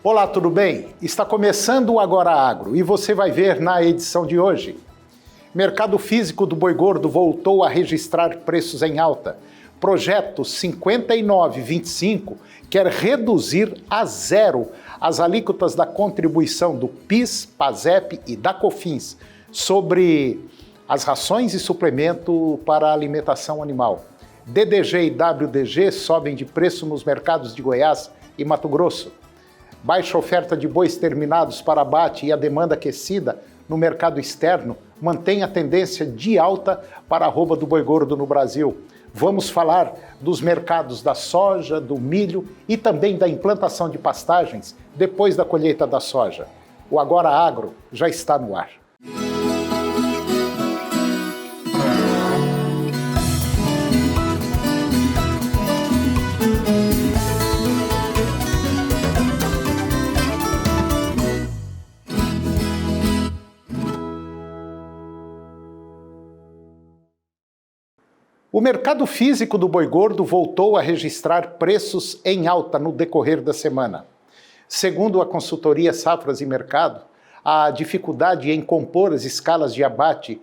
Olá, tudo bem? Está começando o Agora Agro e você vai ver na edição de hoje. Mercado físico do boi gordo voltou a registrar preços em alta. Projeto 5925 quer reduzir a zero as alíquotas da contribuição do PIS, PASEP e da COFINS sobre as rações e suplemento para a alimentação animal. DDG e WDG sobem de preço nos mercados de Goiás e Mato Grosso. Baixa oferta de bois terminados para abate e a demanda aquecida no mercado externo mantém a tendência de alta para a arroba do boi gordo no Brasil. Vamos falar dos mercados da soja, do milho e também da implantação de pastagens depois da colheita da soja. O Agora Agro já está no ar. O mercado físico do boi gordo voltou a registrar preços em alta no decorrer da semana. Segundo a consultoria Safras e Mercado, a dificuldade em compor as escalas de abate,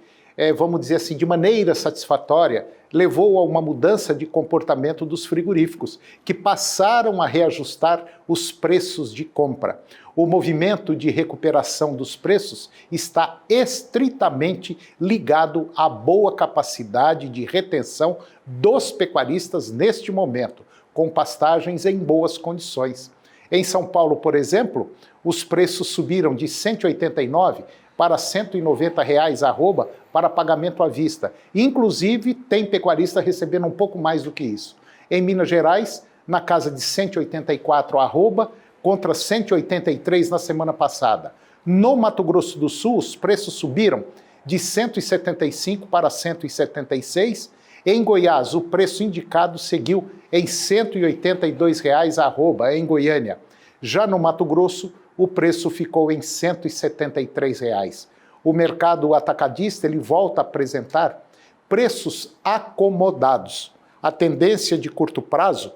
vamos dizer assim, de maneira satisfatória, levou a uma mudança de comportamento dos frigoríficos, que passaram a reajustar os preços de compra. O movimento de recuperação dos preços está estritamente ligado à boa capacidade de retenção dos pecuaristas neste momento, com pastagens em boas condições. Em São Paulo, por exemplo, os preços subiram de R$ 189 para R$ 190 a arroba para pagamento à vista. Inclusive, tem pecuarista recebendo um pouco mais do que isso. Em Minas Gerais, na casa de R$ 184 a arroba, contra R$ 183 na semana passada. No Mato Grosso do Sul, os preços subiram de R$ 175 para R$ 176. Em Goiás, o preço indicado seguiu em R$ 182 a arroba, em Goiânia. Já no Mato Grosso, o preço ficou em R$ 173. O mercado atacadista ele volta a apresentar preços acomodados. A tendência de curto prazo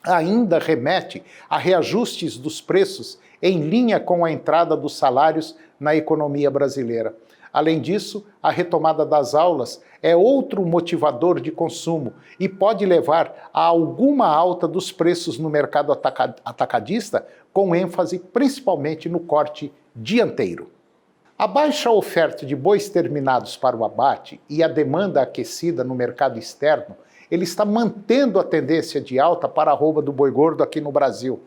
ainda remete a reajustes dos preços em linha com a entrada dos salários na economia brasileira. Além disso, a retomada das aulas é outro motivador de consumo e pode levar a alguma alta dos preços no mercado atacadista, com ênfase principalmente no corte dianteiro. A baixa oferta de bois terminados para o abate e a demanda aquecida no mercado externo, ele está mantendo a tendência de alta para a arroba do boi gordo aqui no Brasil.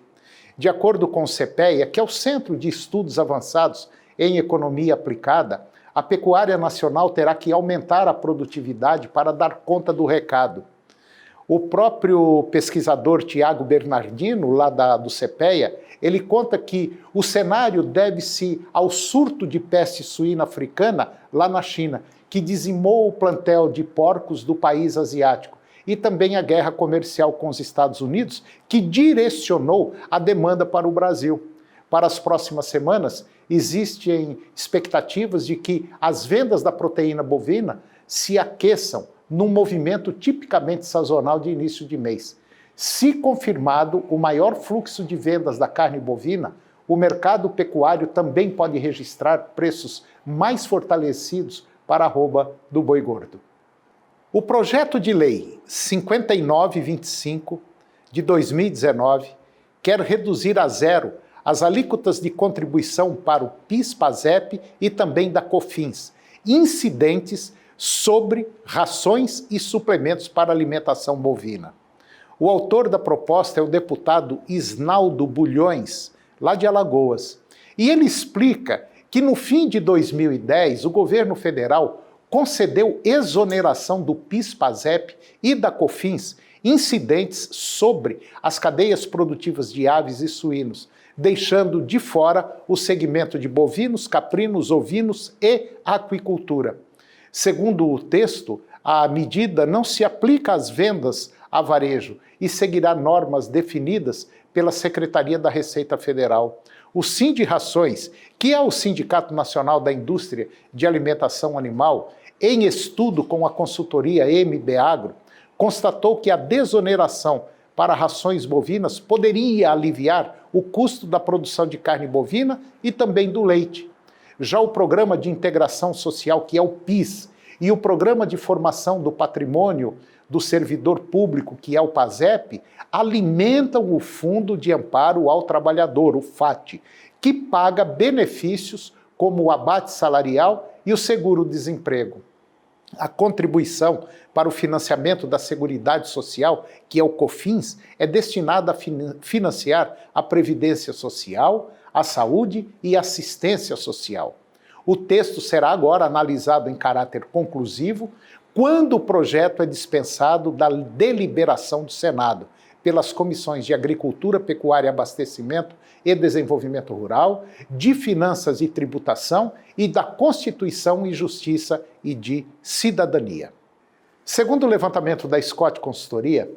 De acordo com o CPEA, que é o Centro de Estudos Avançados em Economia Aplicada, a pecuária nacional terá que aumentar a produtividade para dar conta do recado. O próprio pesquisador Tiago Bernardino, lá do CPEA, ele conta que o cenário deve-se ao surto de peste suína africana lá na China, que dizimou o plantel de porcos do país asiático, e também a guerra comercial com os Estados Unidos, que direcionou a demanda para o Brasil. Para as próximas semanas, existem expectativas de que as vendas da proteína bovina se aqueçam num movimento tipicamente sazonal de início de mês. Se confirmado o maior fluxo de vendas da carne bovina, o mercado pecuário também pode registrar preços mais fortalecidos para a arroba do boi gordo. O projeto de lei 5925 de 2019 quer reduzir a zero as alíquotas de contribuição para o PIS, PASEP e também da COFINS, incidentes sobre rações e suplementos para alimentação bovina. O autor da proposta é o deputado Isnaldo Bulhões, lá de Alagoas, e ele explica que no fim de 2010 o governo federal concedeu exoneração do PIS, PASEP e da COFINS incidentes sobre as cadeias produtivas de aves e suínos, deixando de fora o segmento de bovinos, caprinos, ovinos e aquicultura. Segundo o texto, a medida não se aplica às vendas a varejo e seguirá normas definidas pela Secretaria da Receita Federal. O Sindicações, que é o Sindicato Nacional da Indústria de Alimentação Animal, em estudo com a consultoria MB Agro, constatou que a desoneração para rações bovinas poderia aliviar o custo da produção de carne bovina e também do leite. Já o Programa de Integração Social, que é o PIS, e o Programa de Formação do Patrimônio do Servidor Público, que é o PASEP, alimentam o Fundo de Amparo ao Trabalhador, o FAT, que paga benefícios como o abate salarial e o seguro-desemprego. A contribuição para o financiamento da Seguridade Social, que é o COFINS, é destinada a financiar a Previdência Social, a saúde e a assistência social. O texto será agora analisado em caráter conclusivo quando o projeto é dispensado da deliberação do Senado, pelas comissões de Agricultura, Pecuária e Abastecimento e Desenvolvimento Rural, de Finanças e Tributação e da Constituição e Justiça e de Cidadania. Segundo o levantamento da Scott Consultoria,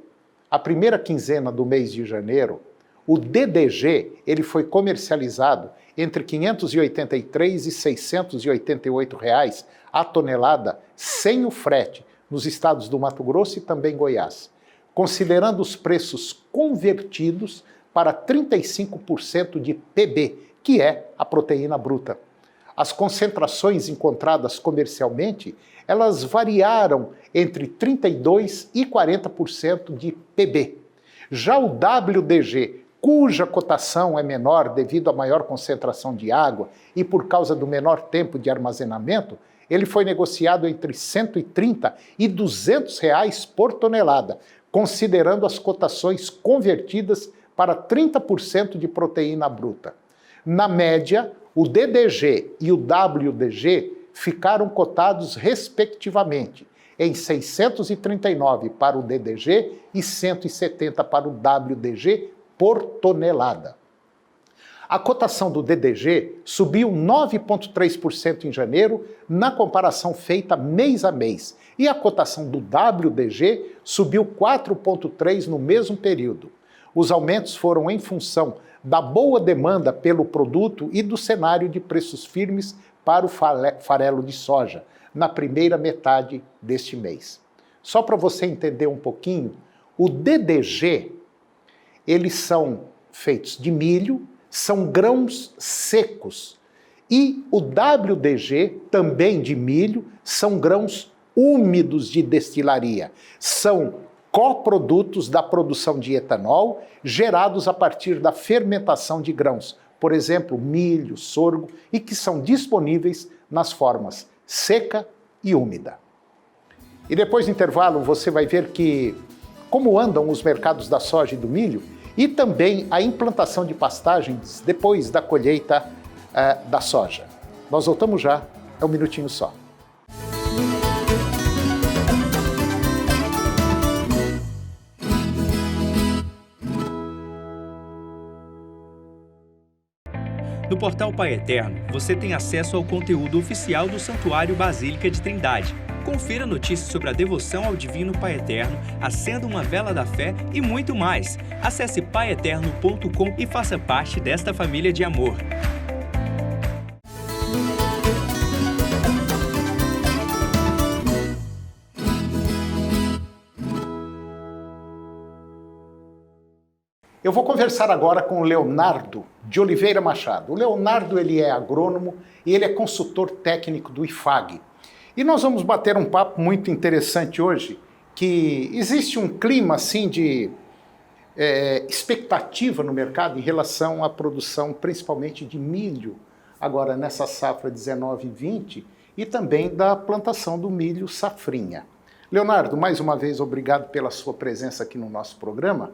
a primeira quinzena do mês de janeiro, o DDG ele foi comercializado entre R$ 583 e R$ 688 reais a tonelada, sem o frete, nos estados do Mato Grosso e também Goiás, considerando os preços convertidos para 35% de PB, que é a proteína bruta. As concentrações encontradas comercialmente, elas variaram entre 32% e 40% de PB. Já o WDG, cuja cotação é menor devido à maior concentração de água e por causa do menor tempo de armazenamento, ele foi negociado entre R$ 130 e R$ 200 reais por tonelada, considerando as cotações convertidas para 30% de proteína bruta. Na média, o DDG e o WDG ficaram cotados respectivamente em 639 para o DDG e 170 para o WDG por tonelada. A cotação do DDG subiu 9,3% em janeiro, na comparação feita mês a mês, e a cotação do WDG subiu 4,3% no mesmo período. Os aumentos foram em função da boa demanda pelo produto e do cenário de preços firmes para o farelo de soja, na primeira metade deste mês. Só para você entender um pouquinho, o DDG, eles são feitos de milho, são grãos secos. E o WDG, também de milho, são grãos úmidos de destilaria. São coprodutos da produção de etanol, gerados a partir da fermentação de grãos, por exemplo, milho, sorgo, e que são disponíveis nas formas seca e úmida. E depois do intervalo você vai ver como andam os mercados da soja e do milho e também a implantação de pastagens depois da colheita da soja. Nós voltamos já, é um minutinho só. No portal Pai Eterno, você tem acesso ao conteúdo oficial do Santuário Basílica de Trindade. Confira notícias sobre a devoção ao Divino Pai Eterno, acenda uma vela da fé e muito mais. Acesse paieterno.com e faça parte desta família de amor. Eu vou conversar agora com o Leonardo de Oliveira Machado. O Leonardo ele é agrônomo e ele é consultor técnico do IFAG. E nós vamos bater um papo muito interessante hoje, que existe um clima assim de expectativa no mercado em relação à produção principalmente de milho, agora nessa safra 19 e 20, e também da plantação do milho safrinha. Leonardo, mais uma vez, obrigado pela sua presença aqui no nosso programa,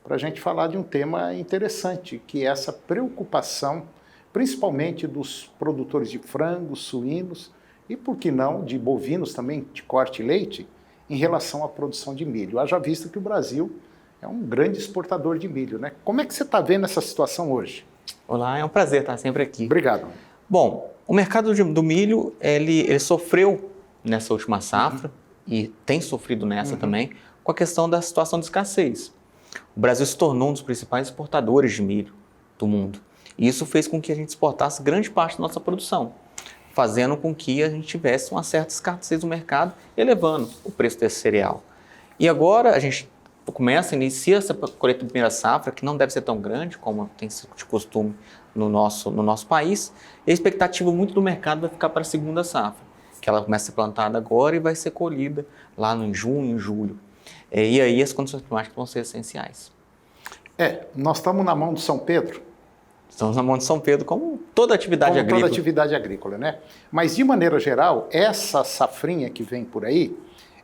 para a gente falar de um tema interessante, que é essa preocupação, principalmente dos produtores de frangos, suínos e, por que não, de bovinos também, de corte e leite, em relação à produção de milho. Haja vista que o Brasil é um grande exportador de milho, né? Como é que você está vendo essa situação hoje? Olá, é um prazer estar sempre aqui. Obrigado. Bom, o mercado do milho, ele sofreu nessa última safra, e tem sofrido nessa também, com a questão da situação de escassez. O Brasil se tornou um dos principais exportadores de milho do mundo. E isso fez com que a gente exportasse grande parte da nossa produção, fazendo com que a gente tivesse uma certa escassez no mercado, elevando o preço desse cereal. E agora a gente inicia essa colheita de primeira safra, que não deve ser tão grande como tem sido de costume no nosso país, e a expectativa muito do mercado vai ficar para a segunda safra, que ela começa a ser plantada agora e vai ser colhida lá em junho, em julho. E aí as condições climáticas vão ser essenciais. Nós estamos na mão de São Pedro. Estamos na mão de São Pedro, como toda atividade agrícola. Toda atividade agrícola, né? Mas, de maneira geral, essa safrinha que vem por aí,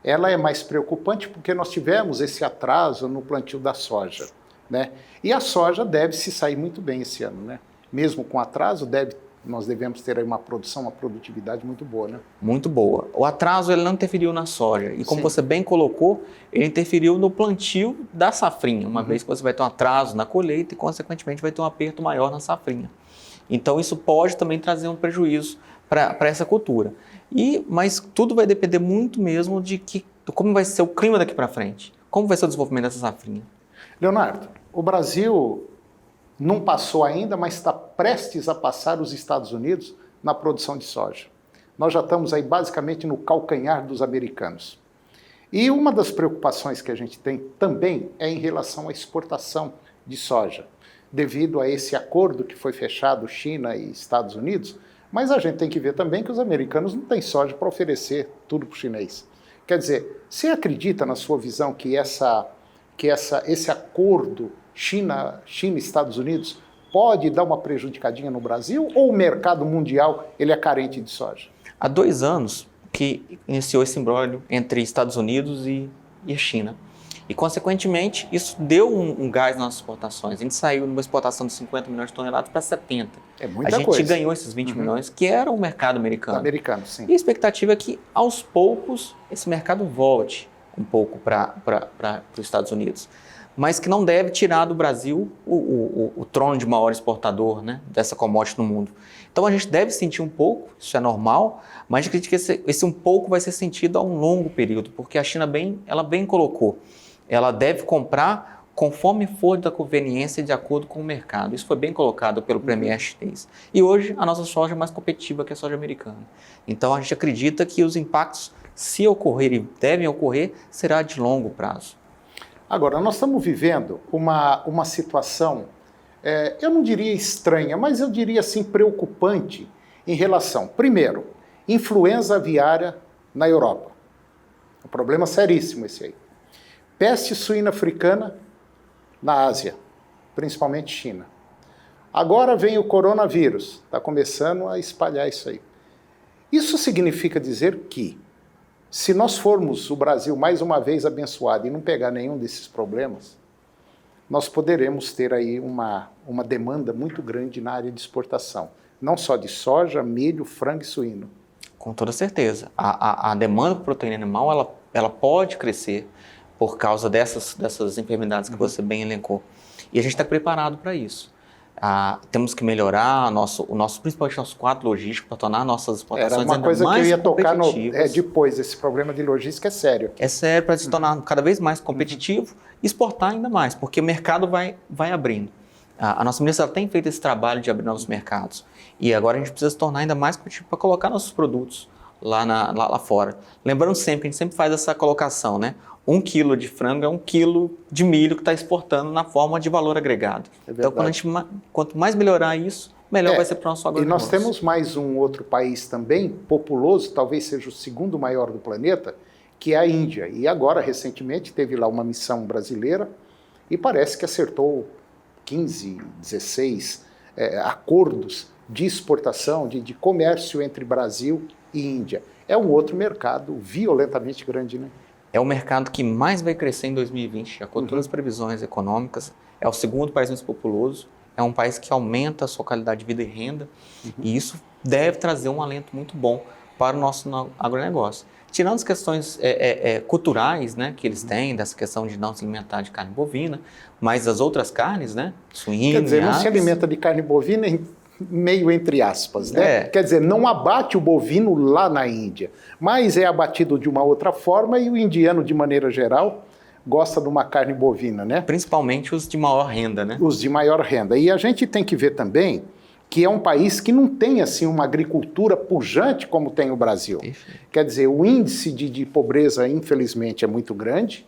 ela é mais preocupante porque nós tivemos esse atraso no plantio da soja, né? E a soja deve se sair muito bem esse ano, né? Mesmo com atraso, nós devemos ter aí uma produtividade muito boa, né? Muito boa. O atraso ele não interferiu na soja. E como você bem colocou, ele interferiu no plantio da safrinha, uma vez que você vai ter um atraso na colheita e, consequentemente, vai ter um aperto maior na safrinha. Então, isso pode também trazer um prejuízo para essa cultura. Mas tudo vai depender muito mesmo de como vai ser o clima daqui para frente. Como vai ser o desenvolvimento dessa safrinha. Leonardo, o Brasil não passou ainda, mas está prestes a passar os Estados Unidos na produção de soja. Nós já estamos aí basicamente no calcanhar dos americanos. E uma das preocupações que a gente tem também é em relação à exportação de soja, devido a esse acordo que foi fechado China e Estados Unidos, mas a gente tem que ver também que os americanos não têm soja para oferecer tudo para o chinês. Quer dizer, você acredita na sua visão que esse acordo China e Estados Unidos pode dar uma prejudicadinha no Brasil ou o mercado mundial ele é carente de soja? Há 2 anos que iniciou esse imbróglio entre Estados Unidos e a China. E, consequentemente, isso deu um gás nas nossas exportações. A gente saiu numa exportação de 50 milhões de toneladas para 70. É muita coisa. A gente ganhou esses 20 milhões, que era o mercado americano. Sim. E a expectativa é que, aos poucos, esse mercado volte um pouco para os Estados Unidos. Mas que não deve tirar do Brasil o trono de maior exportador, né, dessa commodity no mundo. Então a gente deve sentir um pouco, isso é normal, mas a gente acredita que esse um pouco vai ser sentido a um longo período, porque a China ela bem colocou, ela deve comprar conforme for da conveniência e de acordo com o mercado. Isso foi bem colocado pelo premier chinês. E hoje a nossa soja é mais competitiva que a soja americana. Então a gente acredita que os impactos, se ocorrerem, devem ocorrer, será de longo prazo. Agora, nós estamos vivendo uma situação, eu não diria estranha, mas eu diria assim preocupante em relação, primeiro, influenza aviária na Europa. Um problema seríssimo esse aí. Peste suína africana na Ásia, principalmente China. Agora vem o coronavírus, está começando a espalhar isso aí. Isso significa dizer que, se nós formos o Brasil mais uma vez abençoado e não pegar nenhum desses problemas, nós poderemos ter aí uma demanda muito grande na área de exportação. Não só de soja, milho, frango e suíno. Com toda certeza. A demanda por proteína animal ela pode crescer por causa dessas enfermidades que você bem elencou. E a gente está preparado para isso. Temos que melhorar principalmente nosso quadro logístico para tornar nossas exportações ainda mais competitivas. Era uma coisa que eu ia tocar depois, esse problema de logística é sério. É sério para se tornar cada vez mais competitivo e exportar ainda mais, porque o mercado vai abrindo. A nossa ministra tem feito esse trabalho de abrir novos mercados e agora a gente precisa se tornar ainda mais competitivo para colocar nossos produtos lá fora. Lembrando sempre que a gente sempre faz essa colocação, né? 1 quilo de frango é 1 quilo de milho que está exportando na forma de valor agregado. Então, quanto mais melhorar isso, melhor vai ser para o nosso agronegócio. E nós temos mais um outro país também, populoso, talvez seja o segundo maior do planeta, que é a Índia. E agora, recentemente, teve lá uma missão brasileira e parece que acertou 15, 16 acordos de exportação, de comércio entre Brasil e Índia. É um outro mercado violentamente grande, né? É o mercado que mais vai crescer em 2020, de acordo com todas as previsões econômicas. É o segundo país mais populoso, é um país que aumenta a sua qualidade de vida e renda, e isso deve trazer um alento muito bom para o nosso agronegócio. Tirando as questões culturais, né, que eles têm, dessa questão de não se alimentar de carne bovina, mas as outras carnes, né, suíno, quer dizer, não se alimenta de carne bovina meio entre aspas, né? Quer dizer, não abate o bovino lá na Índia, mas é abatido de uma outra forma e o indiano, de maneira geral, gosta de uma carne bovina, né? Principalmente os de maior renda, né? Os de maior renda. E a gente tem que ver também que é um país que não tem assim uma agricultura pujante como tem o Brasil. Quer dizer, o índice de pobreza, infelizmente, é muito grande.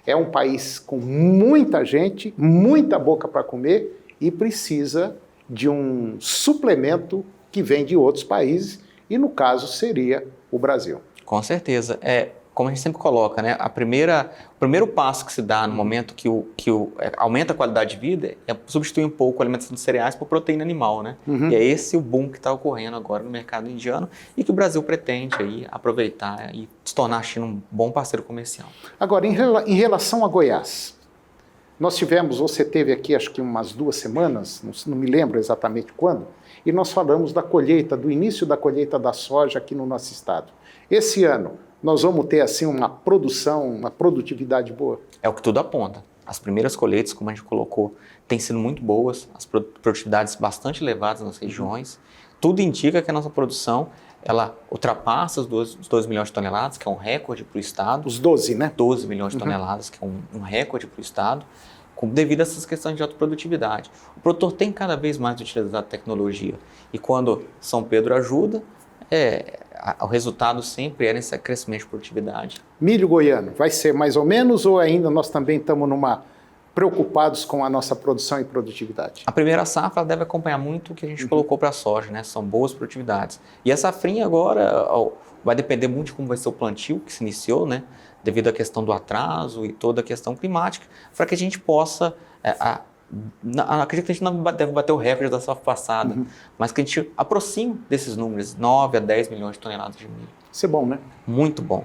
É um país com muita gente, muita boca para comer e precisa de um suplemento que vem de outros países e, no caso, seria o Brasil. Com certeza. Como a gente sempre coloca, né? O primeiro passo que se dá no momento que aumenta a qualidade de vida é substituir um pouco a alimentação de cereais por proteína animal, né? E é esse o boom que está ocorrendo agora no mercado indiano e que o Brasil pretende aí aproveitar e se tornar a China um bom parceiro comercial. Agora, em relação a Goiás, você teve aqui acho que umas 2 semanas, não me lembro exatamente quando, e nós falamos da colheita, do início da colheita da soja aqui no nosso estado. Esse ano, nós vamos ter assim uma produção, uma produtividade boa? É o que tudo aponta. As primeiras colheitas, como a gente colocou, têm sido muito boas, as produtividades bastante elevadas nas regiões. Tudo indica que a nossa produção ela ultrapassa os 2 milhões de toneladas, que é um recorde para o estado. Os 12, né? 12 milhões de toneladas, que é um recorde para o estado, devido a essas questões de alta produtividade. O produtor tem cada vez mais utilizado a tecnologia. E quando São Pedro ajuda, o resultado sempre é nesse crescimento de produtividade. Milho goiano, vai ser mais ou menos ou ainda nós também estamos preocupados com a nossa produção e produtividade? A primeira safra deve acompanhar muito o que a gente colocou para a soja, né? São boas produtividades. E a safrinha agora vai depender muito de como vai ser o plantio que se iniciou, né? Devido à questão do atraso e toda a questão climática, para que a gente possa... acredito que a gente não deve bater o recorde da safra passada, mas que a gente aproxime desses números, 9 a 10 milhões de toneladas de milho. Isso é bom, né? Muito bom.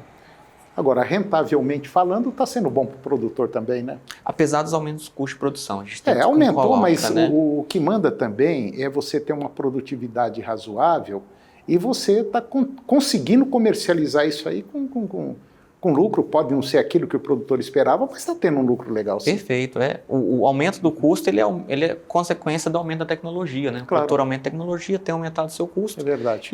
Agora, rentavelmente falando, está sendo bom para o produtor também, né? Apesar dos aumentos de custo de produção. A gente tem aumentou, coloca, mas né? o que manda também é você ter uma produtividade razoável e você está conseguindo comercializar isso aí com lucro. Pode não ser aquilo que o produtor esperava, mas está tendo um lucro legal. Sim. Perfeito. O aumento do custo ele é consequência do aumento da tecnologia, né? Claro. O produtor aumenta a tecnologia, tem aumentado o seu custo. É verdade.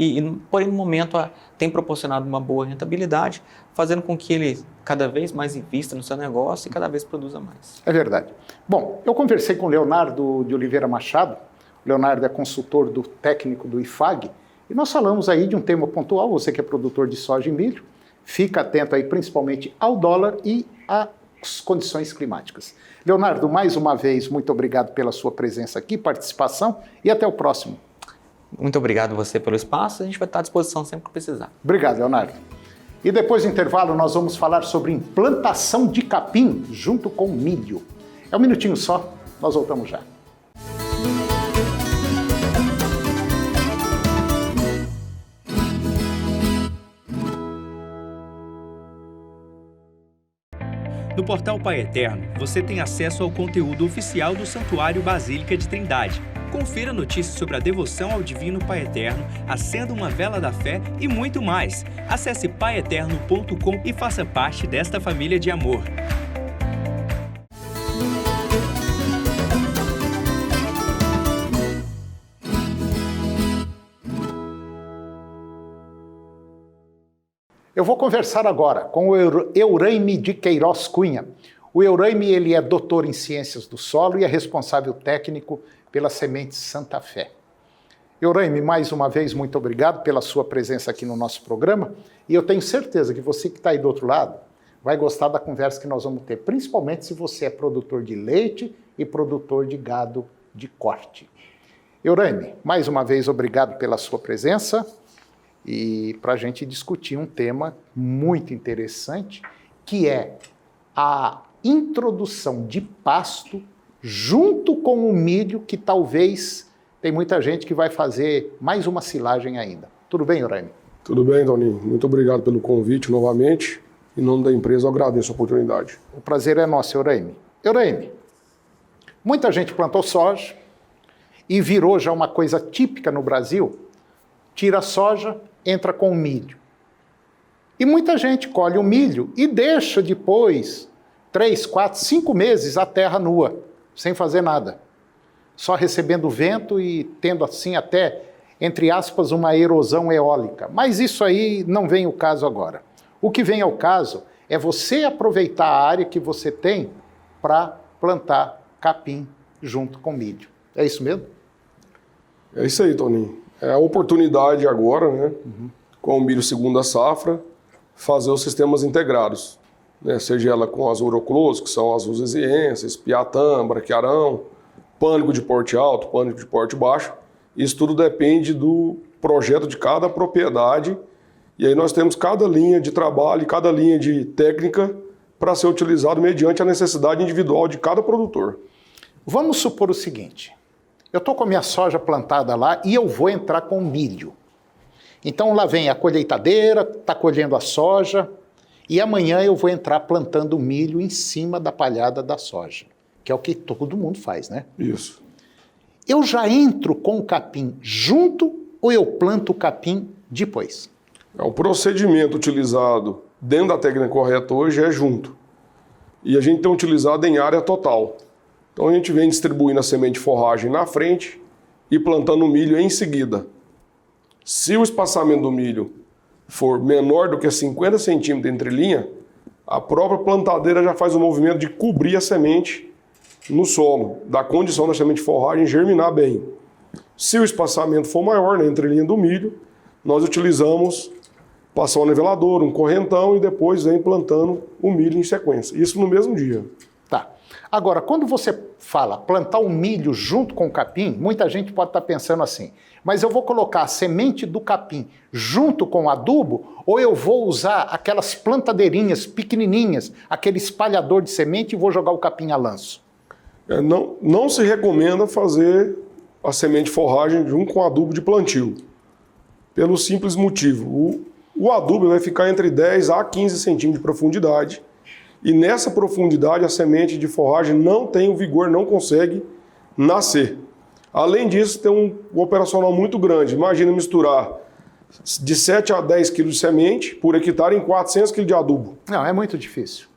Porém, no momento, tem proporcionado uma boa rentabilidade, fazendo com que ele cada vez mais invista no seu negócio e cada vez produza mais. É verdade. Bom, eu conversei com o Leonardo de Oliveira Machado. O Leonardo é consultor técnico do IFAG e nós falamos aí de um tema pontual. Você que é produtor de soja e milho, fica atento aí principalmente ao dólar e às condições climáticas. Leonardo, mais uma vez, muito obrigado pela sua presença aqui, participação e até o próximo. Muito obrigado a você pelo espaço, a gente vai estar à disposição sempre que precisar. Obrigado, Leonardo. E depois do intervalo nós vamos falar sobre implantação de capim junto com milho. É um minutinho só, nós voltamos já. No portal Pai Eterno, você tem acesso ao conteúdo oficial do Santuário Basílica de Trindade. Confira notícias sobre a devoção ao Divino Pai Eterno, acenda uma vela da fé e muito mais. Acesse paieterno.com e faça parte desta família de amor. Eu vou conversar agora com o Euraime de Queiroz Cunha. O Euraime ele é doutor em Ciências do Solo e é responsável técnico pela Sementes Santa Fé. Euraime, mais uma vez, muito obrigado pela sua presença aqui no nosso programa. E eu tenho certeza que você que está aí do outro lado vai gostar da conversa que nós vamos ter, principalmente se você é produtor de leite e produtor de gado de corte. Euraime, mais uma vez, obrigado pela sua presença. E para a gente discutir um tema muito interessante, que é a introdução de pasto junto com o milho, que talvez tem muita gente que vai fazer mais uma silagem ainda. Tudo bem, Euraime? Tudo bem, Toninho. Muito obrigado pelo convite novamente. Em nome da empresa, eu agradeço a oportunidade. O prazer é nosso, Euraime. Euraime, muita gente plantou soja e virou já uma coisa típica no Brasil. Tira a soja, entra com o milho. E muita gente colhe o milho e deixa depois 3, 4, 5 meses a terra nua, sem fazer nada. Só recebendo vento e tendo assim até, entre aspas, uma erosão eólica. Mas isso aí não vem ao caso agora. O que vem ao caso é você aproveitar a área que você tem para plantar capim junto com milho. É isso mesmo? É isso aí, Toninho. É a oportunidade agora, né, com o milho segunda safra, fazer os sistemas integrados. né? Seja ela com as uroclose, que são as usesienses, piatã, braquiarão, pânico de porte alto, pânico de porte baixo. Isso tudo depende do projeto de cada propriedade. E aí nós temos cada linha de trabalho e cada linha de técnica para ser utilizado mediante a necessidade individual de cada produtor. Vamos supor o seguinte, eu estou com a minha soja plantada lá e eu vou entrar com milho. Então lá vem a colheitadeira, está colhendo a soja, e amanhã eu vou entrar plantando milho em cima da palhada da soja, que é o que todo mundo faz, né? Isso. Eu já entro com o capim junto ou eu planto o capim depois? O procedimento utilizado dentro da técnica correta hoje é junto. E a gente tem utilizado em área total. Então a gente vem distribuindo a semente de forragem na frente e plantando o milho em seguida. Se o espaçamento do milho for menor do que 50 centímetros entre linha, a própria plantadeira já faz o movimento de cobrir a semente no solo, da condição da semente de forragem germinar bem. Se o espaçamento for maior, né, entre linha do milho, nós utilizamos passar um nivelador, um correntão e depois vem plantando o milho em sequência. Isso no mesmo dia. Tá. Agora, quando você fala plantar o milho junto com o capim, muita gente pode estar pensando assim, mas eu vou colocar a semente do capim junto com o adubo ou eu vou usar aquelas plantadeirinhas pequenininhas, aquele espalhador de semente e vou jogar o capim a lanço? Não se recomenda fazer a semente de forragem junto com adubo de plantio, pelo simples motivo. O adubo vai ficar entre 10 a 15 centímetros de profundidade e nessa profundidade a semente de forragem não tem o vigor, não consegue nascer. Além disso, tem um operacional muito grande. Imagina misturar de 7 a 10 quilos de semente por hectare em 400 quilos de adubo. Não, é muito difícil.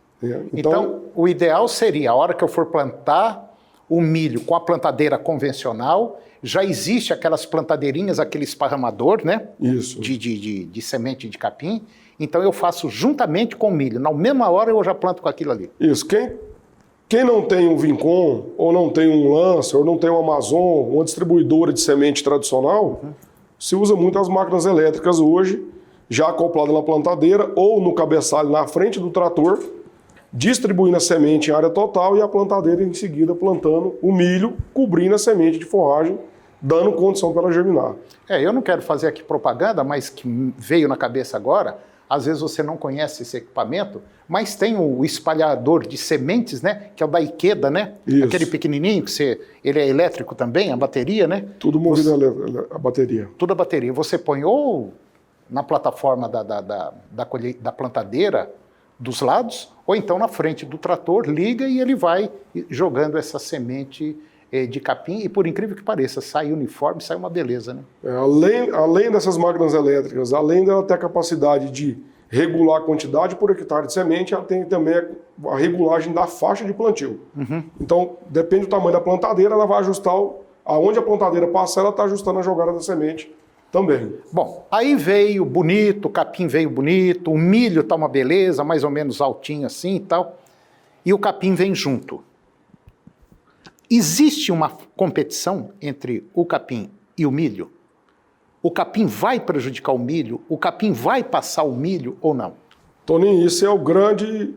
Então, o ideal seria, a hora que eu for plantar o milho com a plantadeira convencional, já existe aquelas plantadeirinhas, aquele esparramador, né? Isso. De semente de capim. Então eu faço juntamente com o milho. Na mesma hora eu já planto com aquilo ali. Isso. Quem não tem um Vincom, ou não tem um Lancer, ou não tem um Amazon, uma distribuidora de semente tradicional, se usa muito as máquinas elétricas hoje, já acoplada na plantadeira ou no cabeçalho na frente do trator, distribuindo a semente em área total e a plantadeira em seguida plantando o milho, cobrindo a semente de forragem, dando condição para ela germinar. Eu não quero fazer aqui propaganda, mas que veio na cabeça agora, às vezes você não conhece esse equipamento, mas tem o espalhador de sementes, né, que é o da Ikeda, né? Isso. Aquele pequenininho, ele é elétrico também, a bateria, né? Tudo movido a bateria. Tudo a bateria. Você põe ou na plataforma da plantadeira, dos lados, ou então na frente do trator, liga e ele vai jogando essa semente de capim e, por incrível que pareça, sai uniforme, sai uma beleza, né? Além dessas máquinas elétricas, além dela ter a capacidade de regular a quantidade por hectare de semente, ela tem também a regulagem da faixa de plantio. Então, depende do tamanho da plantadeira, ela vai ajustar aonde a plantadeira passa, ela está ajustando a jogada da semente também. Bom, aí veio bonito, o capim veio bonito, o milho tá uma beleza, mais ou menos altinho assim e tal, e o capim vem junto. Existe uma competição entre o capim e o milho? O capim vai prejudicar o milho? O capim vai passar o milho ou não? Toninho, isso é o grande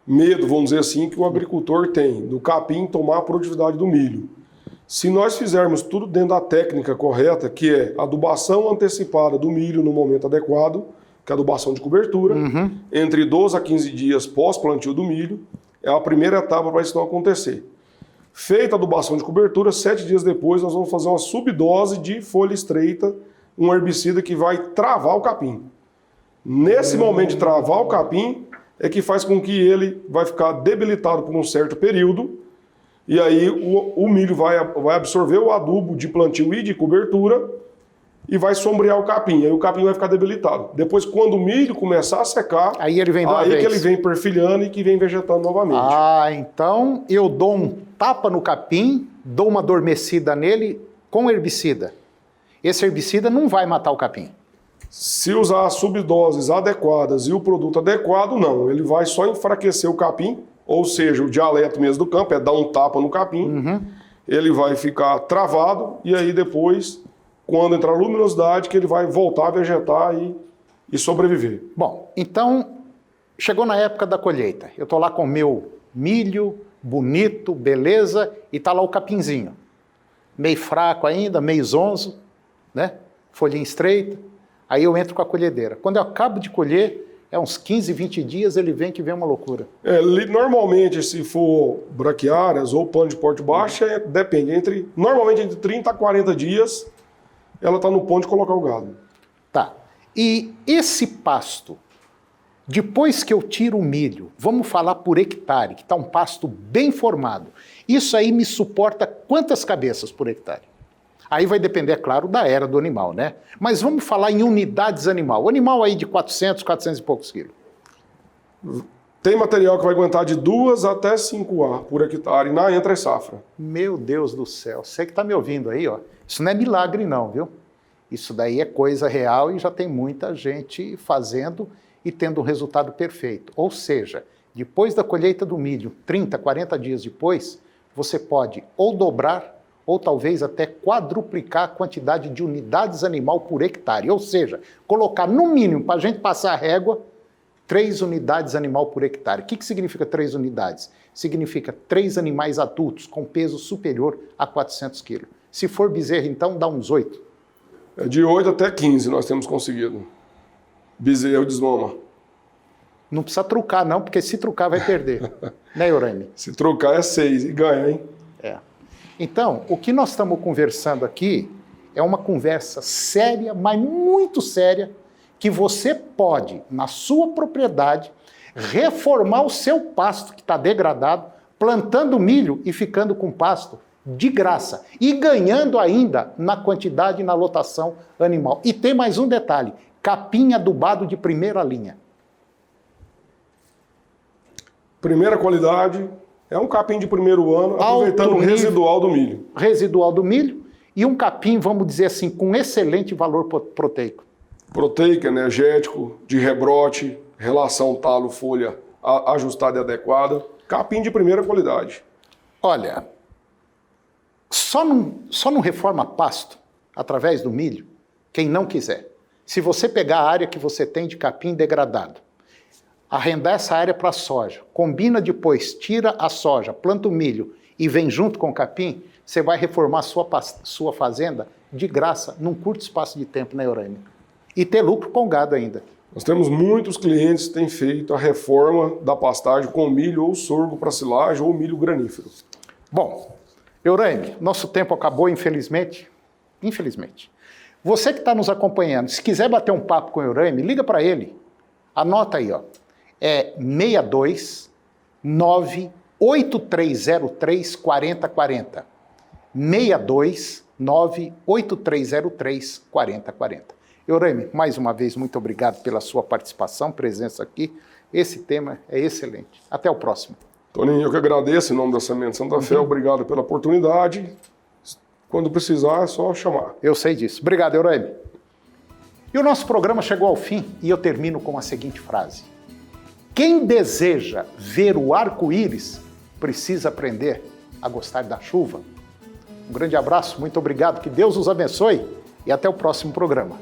medo, vamos dizer assim, que o agricultor tem, do capim tomar a produtividade do milho. Se nós fizermos tudo dentro da técnica correta, que é adubação antecipada do milho no momento adequado, que é a adubação de cobertura, entre 12 a 15 dias pós-plantio do milho, é a primeira etapa para isso não acontecer. Feita a adubação de cobertura, 7 dias depois nós vamos fazer uma subdose de folha estreita, um herbicida que vai travar o capim. Nesse momento de travar o capim, é que faz com que ele vai ficar debilitado por um certo período, e aí o milho vai absorver o adubo de plantio e de cobertura e vai sombrear o capim. Aí o capim vai ficar debilitado. Depois, quando o milho começar a secar, aí ele vem que ele vem perfilhando e que vem vegetando novamente. Então eu dou um tapa no capim, dou uma adormecida nele com herbicida. Esse herbicida não vai matar o capim. Se usar as subdoses adequadas e o produto adequado, não. Ele vai só enfraquecer o capim, ou seja, o dialeto mesmo do campo é dar um tapa no capim, ele vai ficar travado e aí depois, quando entrar a luminosidade, que ele vai voltar a vegetar e sobreviver. Bom, então chegou na época da colheita, eu estou lá com o meu milho, bonito, beleza, e está lá o capinzinho. Meio fraco ainda, meio zonzo, né? Folhinha estreita. Aí eu entro com a colhedeira. Quando eu acabo de colher, uns 15, 20 dias, ele vem que vem uma loucura. Normalmente, se for braquiárias ou pano de porte baixo, depende. Normalmente entre 30 a 40 dias, ela está no ponto de colocar o gado. Tá. E esse pasto, depois que eu tiro o milho, vamos falar por hectare, que está um pasto bem formado. Isso aí me suporta quantas cabeças por hectare? Aí vai depender, é claro, da era do animal, né? Mas vamos falar em unidades animal. O animal aí de 400 e poucos quilos. Tem material que vai aguentar de 2 até 5 A por hectare na entre safra. Meu Deus do céu. Você que está me ouvindo aí, ó. Isso não é milagre não, viu? Isso daí é coisa real e já tem muita gente fazendo e tendo um resultado perfeito. Ou seja, depois da colheita do milho, 30, 40 dias depois, você pode ou dobrar ou talvez até quadruplicar a quantidade de unidades animal por hectare. Ou seja, colocar no mínimo, para a gente passar a régua, 3 unidades animal por hectare. O que significa 3 unidades? Significa 3 animais adultos com peso superior a 400 quilos. Se for bezerro, então, dá uns 8. De 8 até 15 nós temos conseguido. Bezerro desmama. Não precisa trucar, não, porque se trucar vai perder. Né, Euraime? Se trucar é 6 e ganha, hein? É. Então, o que nós estamos conversando aqui é uma conversa séria, mas muito séria, que você pode, na sua propriedade, reformar o seu pasto que está degradado, plantando milho e ficando com pasto de graça. E ganhando ainda na quantidade e na lotação animal. E tem mais um detalhe, capim adubado de primeira linha. Primeira qualidade, é um capim de primeiro ano, aproveitando o residual do milho. Residual do milho e um capim, vamos dizer assim, com excelente valor proteico. Proteico, energético, de rebrote, relação talo-folha ajustada e adequada. Capim de primeira qualidade. Olha, só não reforma pasto através do milho quem não quiser. Se você pegar a área que você tem de capim degradado, arrendar essa área para soja, combina depois, tira a soja, planta o milho e vem junto com o capim, você vai reformar sua fazenda de graça, num curto espaço de tempo, né, Euraime? E ter lucro com o gado ainda. Nós temos muitos clientes que têm feito a reforma da pastagem com milho ou sorgo para silagem ou milho granífero. Bom, Euraime, nosso tempo acabou, infelizmente. Infelizmente. Você que está nos acompanhando, se quiser bater um papo com o Euraime, liga para ele. Anota aí, ó. É 62 98303 4040. 62 98303 4040. Euraime, mais uma vez, muito obrigado pela sua participação, presença aqui. Esse tema é excelente. Até o próximo. Toninho, eu que agradeço em nome da Semente Santa Fé, obrigado pela oportunidade. Quando precisar, é só chamar. Eu sei disso. Obrigado, Euraime. E o nosso programa chegou ao fim e eu termino com a seguinte frase. Quem deseja ver o arco-íris precisa aprender a gostar da chuva. Um grande abraço, muito obrigado, que Deus os abençoe e até o próximo programa.